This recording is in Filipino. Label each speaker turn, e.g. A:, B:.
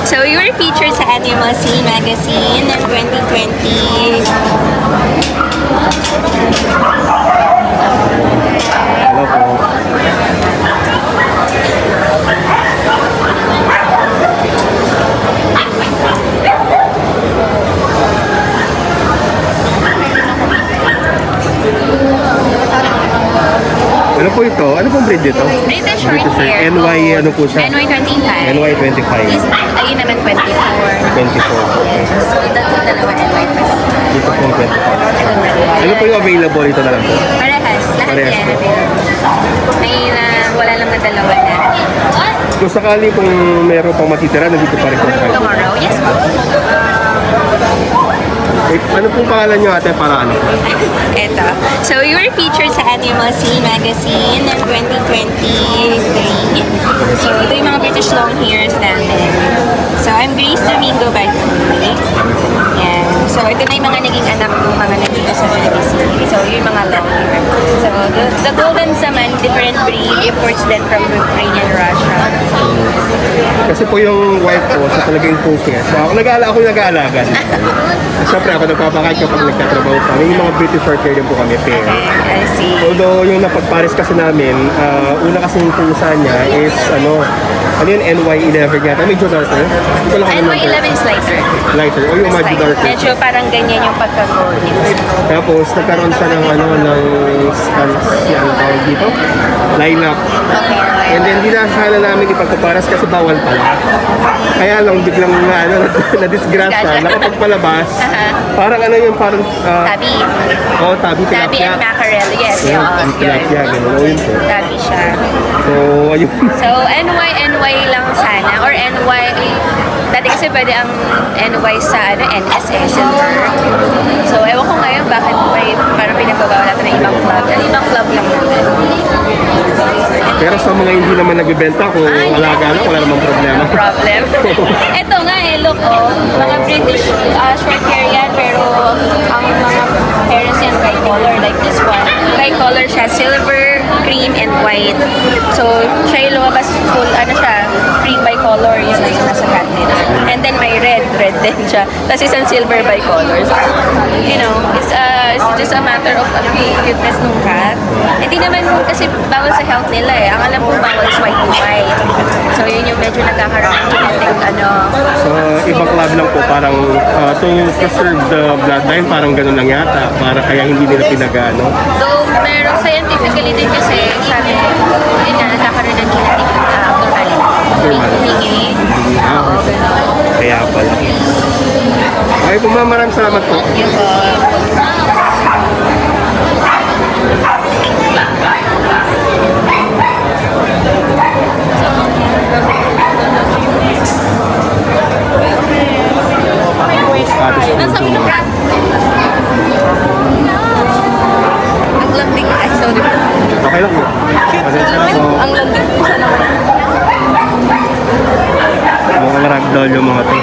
A: So we were featured sa Animal C magazine ng 2020.
B: Hello po. Ano po ito? Ano pong breed dito?
A: British short
B: British
A: hair.
B: NY ano po siya?
A: NY25.
B: NY25.
A: Ayun naman 24.
B: 24.
A: So dalawa NY25.
B: Dito pong 25. Ano po yung available ito na lang po?
A: Parehas. Lahat
B: Parehas
A: yan.
B: po.
A: May wala lang na dalawa na.
B: Kung sakali kung meron pang matitira, nandito pa rin po kayo.
A: Tomorrow? Yes po.
B: Ano pong pangalan nyo ate para ano?
A: Ito. So, we were featured sa Animal C magazine ng 2023. So, ito yung mga British long hairs namin. So, I'm Grace Domingo by the way. Yan. So, ito na yung mga naging anak ko, mga nandito sa magazine. So, yung mga long hair. So, the golden naman, different breed, imports din from Ukraine and Russia.
B: Kasi po yung wife ko sa talagang focus. So ako nag-aalaga dito. Siyempre ako nagpapakait kapag nagtatrabaho sa amin. Yung mga British short hair din po kami, pair.
A: I see.
B: Although yung napagpares kasi namin, una kasi yung pusa niya is ano yun, NY11 yata. Medyo darker. Hindi ko lang alam yung
A: NY11 is lighter.
B: lighter. O yung medyo darker.
A: Medyo parang ganyan yung pagka-golden.
B: Tapos nagkaroon siya ng yung tawag dito? Lilac.
A: Okay.
B: And then di na sana namin ipagpaparas kasi bawal pala. Kaya lang biglang na-disgrasya, nakapagpalabas. Parang ano yung parang...
A: Tabi.
B: Tabi,
A: Tabi
B: tilapia.
A: and mackerel. Yes,
B: Yung tilapia, gano'n. O yun po.
A: Tabi siya.
B: So, ayun.
A: So, NY lang sana. Or NY... Dati kasi pwede ang NY sa NSA, silver. So, ewan ko ngayon bakit may parang pinagbabawa natin ng ibang club. Ang ibang club lang natin.
B: Pero sa mga hindi naman nagbebenta, kung alaga na, wala namang problema.
A: Problem. Ito nga look mga British short hair yan, pero ang mga parents yan tricolor, like this one. Tricolor siya, silver, cream, and white. So, siya yung lumabas full, siya, cream bicolor, yun na yung nasa cat nila. And then may red din siya. Tapos isang silver bicolor. So, it's just a matter of cuteness ng cat. Hindi naman kasi bawal sa health nila eh. Ang alam ko bawal is white to white. So, yun yung medyo nagkakaroon ng genetic
B: So, ibang club lang po, parang to preserve the bloodline, parang ganun lang yata. Para kaya hindi nila pinagano.
A: Though, meron scientifically din kasi sabi ko, yun nga, nagkakaroon ng genetic abnormality. Hingi. Oo, gano'n.
B: Kaya pala. Okay po ma'am, maraming salamat po.
A: Yun po. Ang lambing. Ay, sorry po.
B: Okay lang po. Pasensya na po.
A: Ang lambing po sa naman.
B: Mga ragdoll yung mga to.